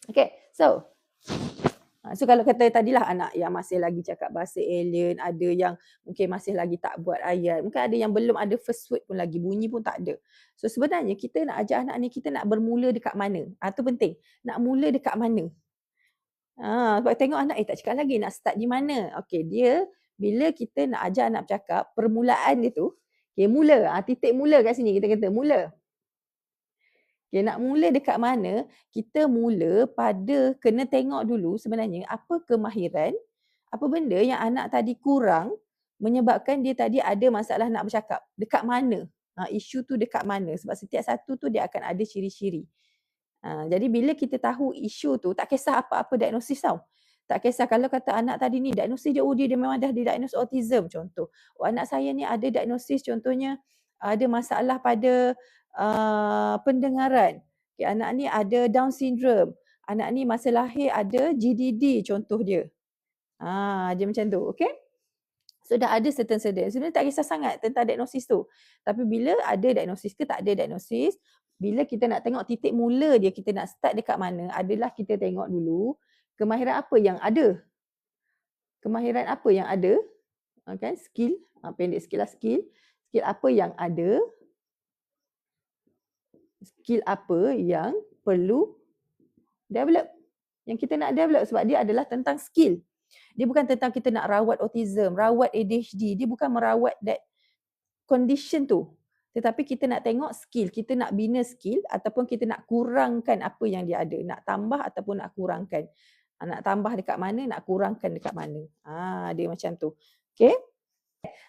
Okay, so kalau kata tadilah anak yang masih lagi cakap bahasa alien, ada yang mungkin masih lagi tak buat ayat, mungkin ada yang belum ada first word pun lagi, bunyi pun tak ada. So sebenarnya kita nak ajar anak ni, kita nak bermula dekat mana? Itu penting. Nak mula dekat mana? Sebab tengok anak tak cakap lagi, nak start di mana? Okey, dia bila kita nak ajar anak bercakap, permulaan dia tu, mula, titik mula kat sini kita kata mula. Nak mula dekat mana, kita mula pada kena tengok dulu sebenarnya apa kemahiran, apa benda yang anak tadi kurang menyebabkan dia tadi ada masalah nak bercakap. Dekat mana? Isu tu dekat mana? Sebab setiap satu tu dia akan ada ciri-ciri. Jadi bila kita tahu isu tu, tak kisah apa-apa diagnosis tau. Tak kisah kalau kata anak tadi ni diagnosis dia, dia memang dah didiagnos autism contoh. Anak saya ni ada diagnosis contohnya ada masalah pada pendengaran. Anak ni ada Down syndrome. Anak ni masa lahir ada GDD contoh dia. Dia macam tu, okey? So dah ada certain. Sebenarnya tak kisah sangat tentang diagnosis tu. Tapi bila ada diagnosis ke tak ada diagnosis, bila kita nak tengok titik mula dia, kita nak start dekat mana, adalah kita tengok dulu kemahiran apa yang ada. Kemahiran apa yang ada, kan? Skill, pendek sikit lah skill. Skill apa yang ada, skill apa yang perlu develop. Yang kita nak develop sebab dia adalah tentang skill. Dia bukan tentang kita nak rawat autism, rawat ADHD. Dia bukan merawat that condition tu. Tetapi kita nak tengok skill. Kita nak bina skill ataupun kita nak kurangkan apa yang dia ada. Nak tambah ataupun nak kurangkan. Nak tambah dekat mana, nak kurangkan dekat mana. Dia macam tu. Okay.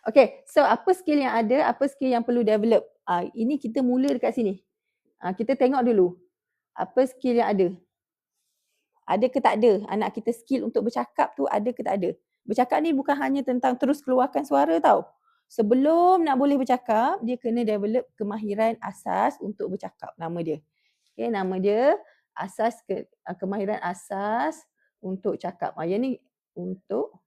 Okay, so apa skill yang ada, apa skill yang perlu develop. Ini kita mula dekat sini. Kita tengok dulu. Apa skill yang ada. Ada ke tak ada anak kita skill untuk bercakap tu, ada ke tak ada. Bercakap ni bukan hanya tentang terus keluarkan suara tau. Sebelum nak boleh bercakap, dia kena develop kemahiran asas untuk bercakap. Nama dia. Okay, nama dia asas kemahiran asas untuk cakap. Yang ni untuk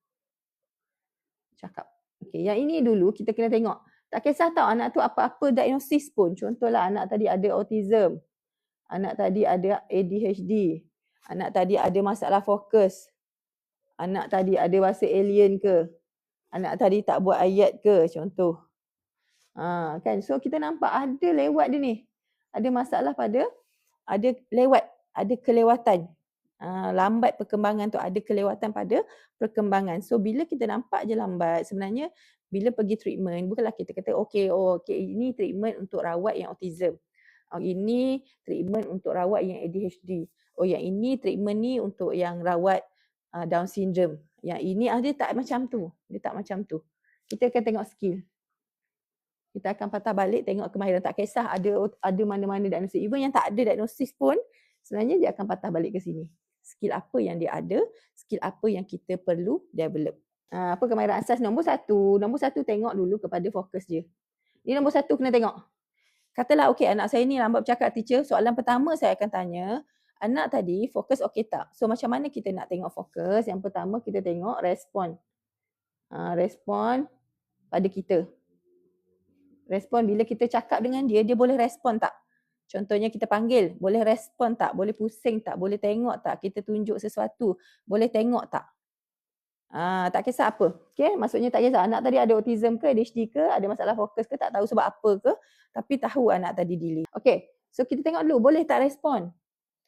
cakap. Okay, yang ini dulu kita kena tengok. Tak kisah tau anak tu apa-apa diagnosis pun. Contohlah anak tadi ada autism. Anak tadi ada ADHD. Anak tadi ada masalah fokus. Anak tadi ada bahasa alien ke. Anak tadi tak buat ayat ke contoh. Kan? So kita nampak ada lewat dia ni. Ada masalah pada, ada lewat, ada kelewatan. Lambat perkembangan tu, ada kelewatan pada perkembangan. So bila kita nampak je lambat, sebenarnya bila pergi treatment, bukanlah kita kata okay, ini treatment untuk rawat yang autism. Ini treatment untuk rawat yang ADHD. Yang ini treatment ni untuk yang rawat Down syndrome. Yang ini dia tak macam tu. Dia tak macam tu. Kita akan tengok skill. Kita akan patah balik tengok kemahiran. Tak kisah ada mana-mana diagnosis. Even yang tak ada diagnosis pun, sebenarnya dia akan patah balik ke sini. Skill apa yang dia ada, skill apa yang kita perlu develop. Apa kemahiran asas? Nombor satu tengok dulu kepada fokus dia. Ini nombor satu kena tengok. Katalah okey anak saya ni lambat bercakap teacher, soalan pertama saya akan tanya, anak tadi fokus okey tak? So macam mana kita nak tengok fokus? Yang pertama kita tengok respon. Respon pada kita. Respon bila kita cakap dengan dia, dia boleh respon tak? Contohnya kita panggil, boleh respon tak? Boleh pusing tak? Boleh tengok tak? Kita tunjuk sesuatu, boleh tengok tak? Tak kisah apa. Okay? Maksudnya tak kisah anak tadi ada autism ke, ADHD ke, ada masalah fokus ke, tak tahu sebab apa ke, tapi tahu anak tadi delay. Okay, so kita tengok dulu, boleh tak respon?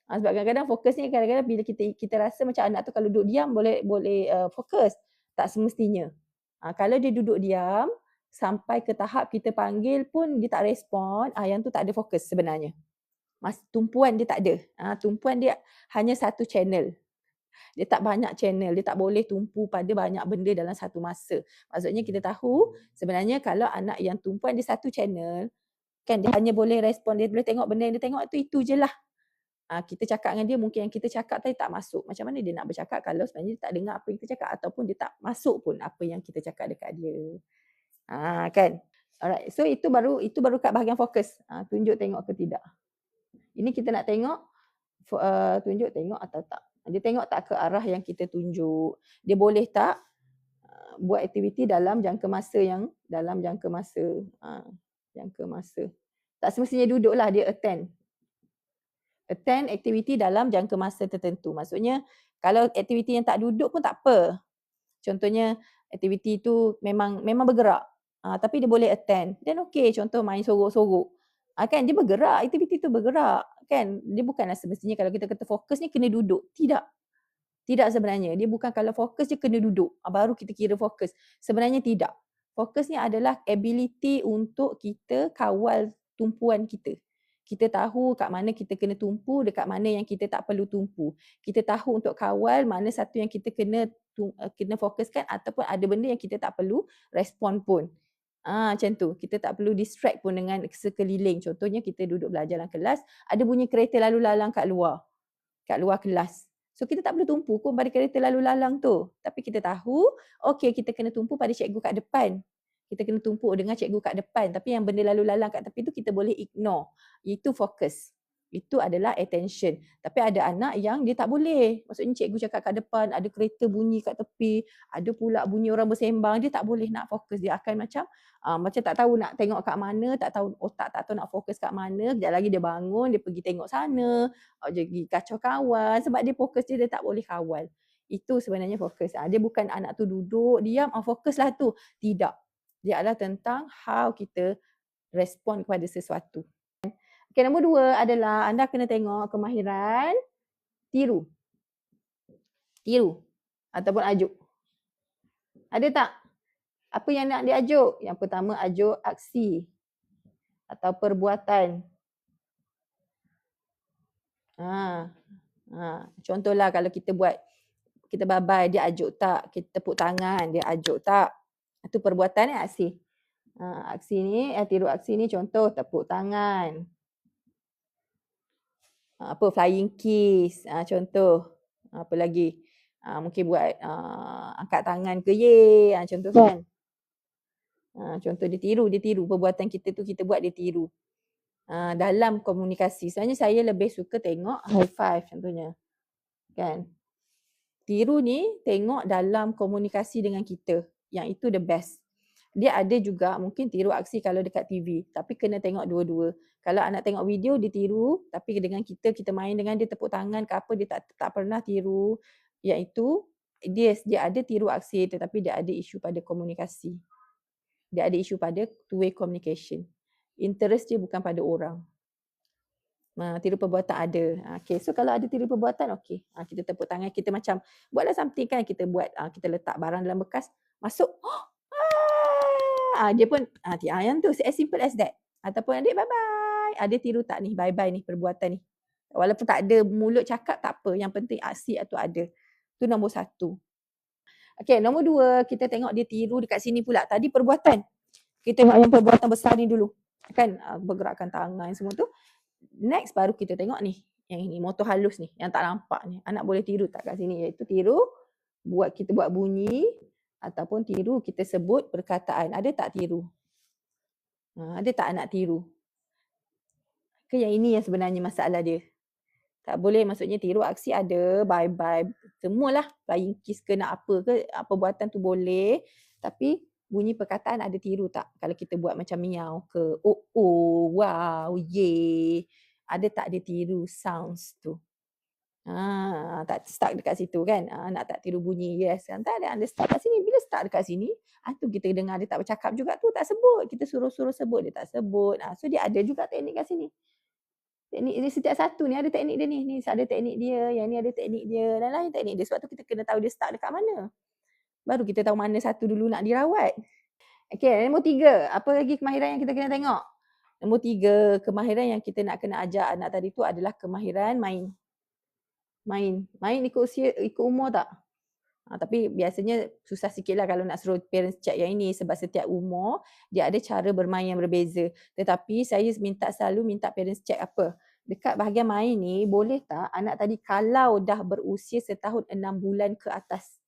Sebab kadang-kadang fokus ni kadang-kadang bila kita rasa macam anak tu kalau duduk diam boleh fokus. Tak semestinya. Kalau dia duduk diam, sampai ke tahap kita panggil pun dia tak respon, yang tu tak ada fokus sebenarnya. Tumpuan dia tak ada. Tumpuan dia hanya satu channel. Dia tak banyak channel, dia tak boleh tumpu pada banyak benda dalam satu masa. Maksudnya kita tahu sebenarnya kalau anak yang tumpuan dia satu channel, kan dia hanya boleh respon, dia boleh tengok benda yang dia tengok itu je lah. Kita cakap dengan dia, mungkin yang kita cakap tadi tak masuk. Macam mana dia nak bercakap kalau sebenarnya dia tak dengar apa yang kita cakap ataupun dia tak masuk pun apa yang kita cakap dekat dia. Kan? Alright, so itu baru kat bahagian fokus. Tunjuk tengok ke tidak. Ini kita nak tengok tunjuk tengok atau tak. Dia tengok tak ke arah yang kita tunjuk. Dia boleh tak buat aktiviti dalam jangka masa jangka masa. Tak semestinya duduklah dia attend. Attend aktiviti dalam jangka masa tertentu. Maksudnya kalau aktiviti yang tak duduk pun tak apa. Contohnya aktiviti tu memang bergerak. Tapi dia boleh attend. Then okey, contoh main sorok-sorok. Kan dia bergerak, aktiviti tu bergerak kan. Dia bukanlah semestinya kalau kita kata fokus ni kena duduk. Tidak. Tidak sebenarnya. Dia bukan kalau fokus je kena duduk. Baru kita kira fokus. Sebenarnya tidak. Fokus ni adalah ability untuk kita kawal tumpuan kita. Kita tahu kat mana kita kena tumpu, dekat mana yang kita tak perlu tumpu. Kita tahu untuk kawal mana satu yang kita kena fokuskan ataupun ada benda yang kita tak perlu respon pun. Macam tu. Kita tak perlu distract pun dengan sekeliling. Contohnya kita duduk belajar dalam kelas, ada bunyi kereta lalu lalang kat luar kelas. So kita tak perlu tumpu pun pada kereta lalu lalang tu. Tapi kita tahu, okey kita kena tumpu pada cikgu kat depan. Kita kena tumpu dengan cikgu kat depan. Tapi yang benda lalu lalang kat tepi tu kita boleh ignore. Itu fokus. Itu adalah attention. Tapi ada anak yang dia tak boleh. Maksudnya cikgu cakap kat depan, ada kereta bunyi kat tepi, ada pula bunyi orang bersembang, dia tak boleh nak fokus. Dia akan macam tak tahu nak tengok kat mana, tak tahu otak tak tahu nak fokus kat mana. Kejap lagi dia bangun, dia pergi tengok sana, dia pergi kacau kawan sebab dia fokus dia tak boleh kawal. Itu sebenarnya fokus. Dia bukan anak tu duduk, diam, fokuslah tu. Tidak. Dia adalah tentang how kita respon kepada sesuatu. Okay, nombor 2 adalah anda kena tengok kemahiran tiru. Tiru ataupun ajuk. Ada tak? Apa yang nak diajuk? Yang pertama ajuk aksi atau perbuatan. Contohlah kalau kita babai, dia ajuk tak? Kita tepuk tangan, dia ajuk tak? Itu perbuatan aksi. Aksi ni, tiru aksi ni contoh tepuk tangan. Flying kiss, contoh. Apa lagi? Mungkin buat angkat tangan ke ye, contoh kan. Contoh dia tiru perbuatan kita tu kita buat dia tiru. Dalam komunikasi. Sebenarnya saya lebih suka tengok high five contohnya. Kan? Tiru ni tengok dalam komunikasi dengan kita. Yang itu the best. Dia ada juga mungkin tiru aksi kalau dekat TV. Tapi kena tengok dua-dua. Kalau anak tengok video dia tiru. Tapi dengan kita main dengan dia tepuk tangan ke apa, dia tak pernah tiru. Iaitu dia ada tiru aksi tetapi dia ada isu pada komunikasi. Dia ada isu pada two-way communication. Interest dia bukan pada orang. Tiru perbuatan ada. Okay. So kalau ada tiru perbuatan, okay. Kita tepuk tangan, kita macam buatlah something kan. Kita buat, kita letak barang dalam bekas, masuk. Dia pun, yang tu as simple as that. Ataupun adik bye-bye. Dia tiru tak ni, bye-bye ni perbuatan ni. Walaupun tak ada mulut cakap, tak apa. Yang penting aksi tu ada. Tu nombor 1. Okay, nombor 2, kita tengok dia tiru dekat sini pula. Tadi perbuatan. Kita tengok yang perbuatan besar ni dulu. Kan, bergerakkan tangan semua tu. Next baru kita tengok ni. Yang ini, motor halus ni. Yang tak nampak ni. Anak boleh tiru tak kat sini? Iaitu tiru, kita buat bunyi. Ataupun tiru kita sebut perkataan. Ada tak tiru? Ada tak anak tiru? Ke yang ini yang sebenarnya masalah dia? Tak boleh, maksudnya tiru aksi ada, bye-bye. Semualah, flying kiss ke nak apa ke, perbuatan tu boleh. Tapi bunyi perkataan ada tiru tak? Kalau kita buat macam miau ke, oh, wow, ye. Ada tak dia tiru sounds tu? Tak stuck dekat situ kan. Nak tak tiru bunyi, yes. Tak ada stuck kat sini. Bila stuck dekat sini, tu kita dengar dia tak bercakap juga tu, tak sebut. Kita suruh-suruh sebut, dia tak sebut. So dia ada juga teknik kat sini. Teknik dia setiap satu ni ada teknik dia ni. Ni ada teknik dia, yang ni ada teknik dia dan lain teknik dia. Sebab tu kita kena tahu dia stuck dekat mana. Baru kita tahu mana satu dulu nak dirawat. Okay, nombor 3. Apa lagi kemahiran yang kita kena tengok? Nombor 3, kemahiran yang kita nak kena ajar anak tadi tu adalah kemahiran main. Main ikut usia, ikut umur tak? Tapi biasanya susah sikit lah kalau nak suruh parents check yang ini sebab setiap umur dia ada cara bermain yang berbeza. Tetapi saya selalu minta parents check apa? Dekat bahagian main ni boleh tak anak tadi kalau dah berusia setahun 6 bulan ke atas?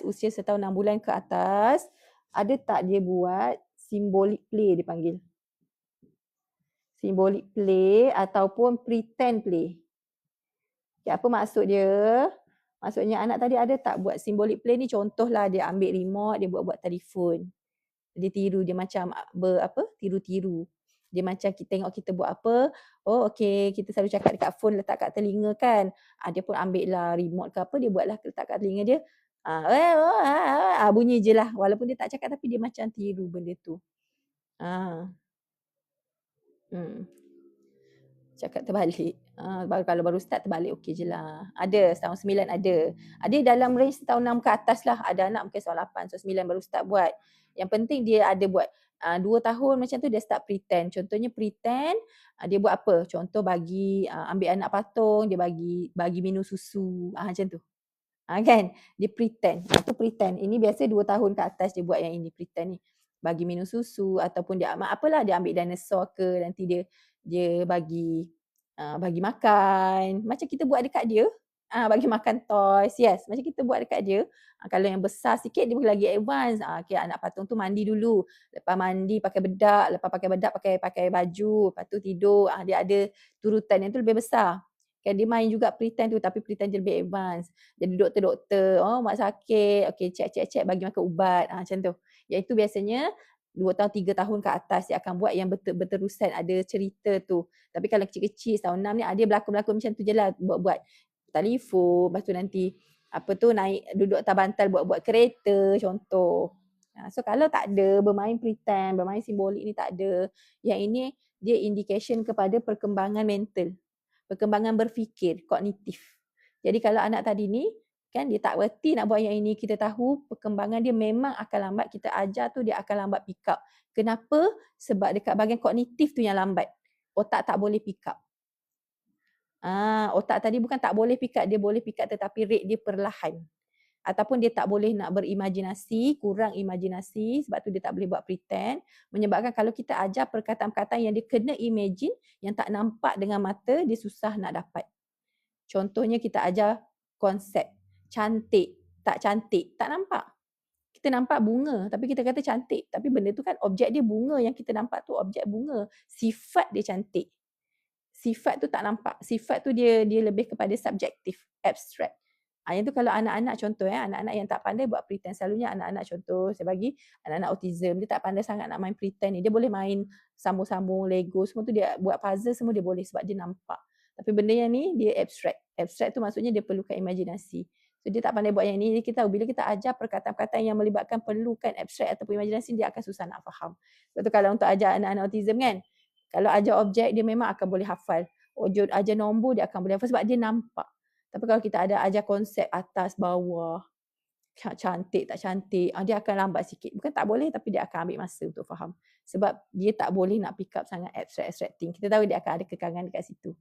Usia setahun 6 bulan ke atas, ada tak dia buat symbolic play dipanggil? Symbolic play ataupun pretend play. Okay, apa maksud dia? Maksudnya anak tadi ada tak buat symbolic play ni, contohlah dia ambil remote, dia buat telefon. Dia tiru, dia macam tiru-tiru. Dia macam kita tengok kita buat apa, oh okey, kita selalu cakap dekat phone letak kat telinga kan. Dia pun ambil lah remote ke apa, dia buatlah letak kat telinga dia. Bunyi je lah. Walaupun dia tak cakap tapi dia macam tiru benda tu. Hmm. Cakap terbalik. Kalau baru start terbalik okey je lah. Ada tahun 9 ada. Ada dalam range tahun 6 ke atas lah. Ada anak mungkin tahun 8, so 9 baru start buat. Yang penting dia ada buat 2 tahun macam tu dia start pretend. Contohnya pretend dia buat apa? Contoh bagi ambil anak patung, dia bagi minum susu. Macam tu. Kan? Dia pretend. Itu pretend. Ini biasa 2 tahun ke atas dia buat yang ini pretend ni. Bagi minum susu ataupun dia apalah dia ambil dinosaur ke nanti dia bagi makan. Macam kita buat dekat dia. Bagi makan toys. Yes, macam kita buat dekat dia. Kalau yang besar sikit dia boleh lagi advance. Okay, anak patung tu mandi dulu. Lepas mandi pakai bedak, lepas pakai bedak pakai baju, lepas tu tidur. Dia ada turutan yang tu lebih besar. Kan dia main juga pretend tu tapi pretend dia lebih advance. Jadi doktor-doktor, mak sakit, okey cek bagi makan ubat, macam tu. Yang itu biasanya 2 tahun, 3 tahun ke atas dia akan buat yang berterusan ada cerita tu. Tapi kalau kecil-kecil tahun 6 ni dia berlakon-lakon macam tu je lah buat telefon, lepas tu nanti naik duduk atas bantal buat kereta contoh. So kalau tak ada bermain pretend, bermain simbolik ni tak ada. Yang ini dia indication kepada perkembangan mental. Perkembangan berfikir, kognitif. Jadi kalau anak tadi ni kan dia tak berhenti nak buat yang ini, kita tahu perkembangan dia memang akan lambat, kita ajar tu dia akan lambat pick up. Kenapa? Sebab dekat bahagian kognitif tu yang lambat. Otak tak boleh pick up. Otak tadi bukan tak boleh pick up, dia boleh pick up tetapi rate dia perlahan. Ataupun dia tak boleh nak berimajinasi, kurang imajinasi, sebab tu dia tak boleh buat pretend. Menyebabkan kalau kita ajar perkataan-perkataan yang dia kena imagine, yang tak nampak dengan mata, dia susah nak dapat. Contohnya kita ajar konsep cantik, tak nampak. Kita nampak bunga tapi kita kata cantik. Tapi benda tu kan objek dia bunga, yang kita nampak tu objek bunga. Sifat dia cantik. Sifat tu tak nampak. Sifat tu dia lebih kepada subjektif, abstrak. Yang tu kalau anak-anak contoh anak-anak yang tak pandai buat pretend. Selalunya anak-anak contoh saya bagi anak-anak autism, dia tak pandai sangat nak main pretend ni. Dia boleh main sambung-sambung Lego semua tu, dia buat puzzle semua dia boleh sebab dia nampak. Tapi benda yang ni dia abstrak. Abstrak tu maksudnya dia perlukan imajinasi. So dia tak pandai buat yang ni. Jadi kita tahu bila kita ajar perkataan-perkataan yang melibatkan perlukan abstrak ataupun imajinasi, dia akan susah nak faham. Sebab tu kalau untuk ajar anak-anak autism kan, kalau ajar objek dia memang akan boleh hafal. Ajar nombor dia akan boleh hafal sebab dia nampak. Tapi kalau kita ada ajar konsep atas bawah, cantik tak cantik, dia akan lambat sikit. Bukan tak boleh tapi dia akan ambil masa untuk faham. Sebab dia tak boleh nak pick up sangat abstract thing. Kita tahu dia akan ada kekangan dekat situ.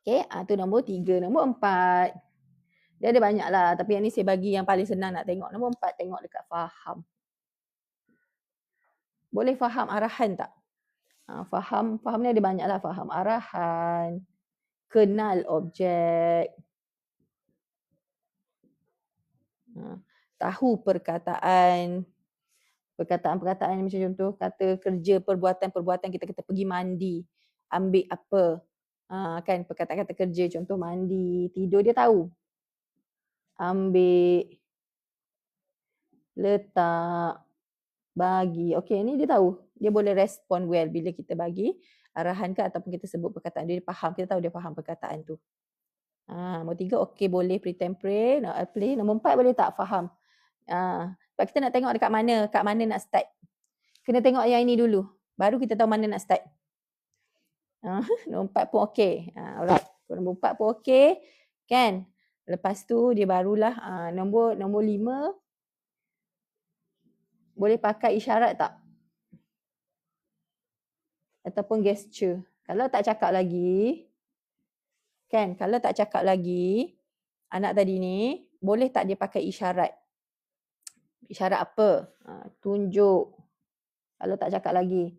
Okay, tu nombor 3. Nombor 4. Dia ada banyak lah. Tapi yang ni saya bagi yang paling senang nak tengok. Nombor 4, tengok dekat faham. Boleh faham arahan tak? Faham ni ada banyak lah. Faham arahan, kenal objek, tahu perkataan macam contoh kata kerja, perbuatan kita pergi mandi, ambil apa, kan perkataan-kata kerja contoh mandi, tidur dia tahu, ambil, letak, bagi. Okey, ni dia tahu. Dia boleh respond well bila kita bagi arahan ke ataupun kita sebut perkataan dia faham. Kita tahu dia faham perkataan tu. Nombor 3 okey boleh pretend play. Nombor 4 boleh tak faham. Sebab kita nak tengok dekat mana nak start. Kena tengok yang ini dulu. Baru kita tahu mana nak start. Nombor 4 pun okey. Alright. Nombor 4 pun okey. Kan? Lepas tu dia barulah nombor 5 boleh pakai isyarat tak? Ataupun gesture. Kalau tak cakap lagi, kan? Kalau tak cakap lagi, anak tadi ni, boleh tak dia pakai isyarat? Isyarat apa? Tunjuk. Kalau tak cakap lagi.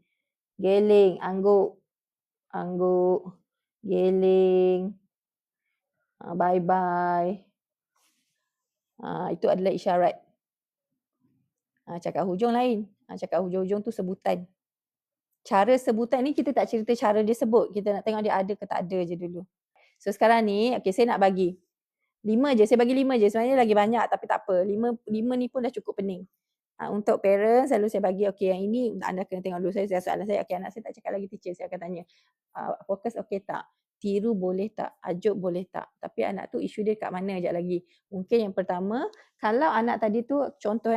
Geling, angguk. Angguk. Geling. Bye-bye. Itu adalah isyarat. Cakap hujung lain. Cakap hujung-hujung tu sebutan. Cara sebutan ni kita tak cerita cara dia sebut. Kita nak tengok dia ada ke tak ada je dulu. So sekarang ni, okay, saya nak bagi 5 je. Saya bagi 5 je. Sebenarnya lagi banyak tapi tak apa. 5 ni pun dah cukup pening. Untuk parents selalu saya bagi, okey yang ini anda kena tengok dulu. Saya soalan saya, okey anak saya tak cakap lagi teacher, saya akan tanya, fokus okey tak? Tiru boleh tak? Ajuk boleh tak? Tapi anak tu isu dia kat mana sekejap lagi. Mungkin yang pertama, kalau anak tadi tu contoh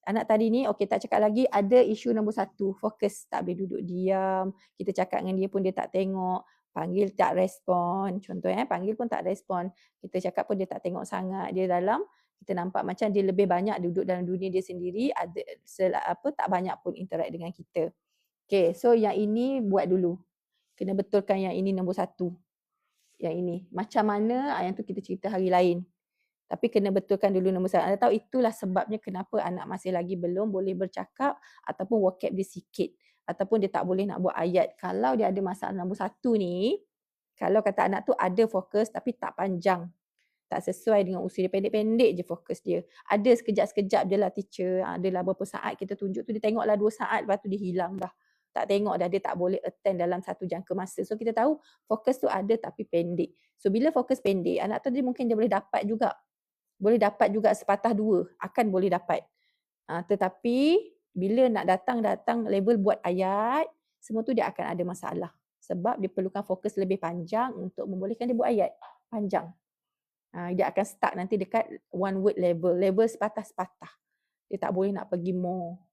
anak tadi ni okey tak cakap lagi, ada isu nombor 1, fokus tak boleh duduk diam, kita cakap dengan dia pun dia tak tengok, panggil tak respon, contoh panggil pun tak respon, kita cakap pun dia tak tengok sangat, dia dalam kita nampak macam dia lebih banyak duduk dalam dunia dia sendiri, ada tak banyak pun interact dengan kita. Okay, so yang ini buat dulu. Kena betulkan yang ini nombor 1. Yang ini. Macam mana, yang tu kita cerita hari lain. Tapi kena betulkan dulu nombor 1. Anda tahu itulah sebabnya kenapa anak masih lagi belum boleh bercakap ataupun vocab dia sikit. Ataupun dia tak boleh nak buat ayat. Kalau dia ada masalah nombor 1 ni, kalau kata anak tu ada fokus tapi tak panjang, tak sesuai dengan usia dia, pendek-pendek je fokus dia. Ada sekejap-sekejap je lah teacher, adalah berapa saat kita tunjuk tu, dia tengoklah 2 saat, lepas tu dia hilang dah. Tak tengok dah, dia tak boleh attend dalam satu jangka masa. So kita tahu fokus tu ada tapi pendek. So bila fokus pendek, anak tu dia mungkin dia boleh dapat juga. Boleh dapat juga sepatah dua, akan boleh dapat. Tetapi bila nak datang level buat ayat, semua tu dia akan ada masalah. Sebab dia perlukan fokus lebih panjang untuk membolehkan dia buat ayat. Panjang. Dia akan stuck nanti dekat one word level sepatah-sepatah. Dia tak boleh nak pergi more.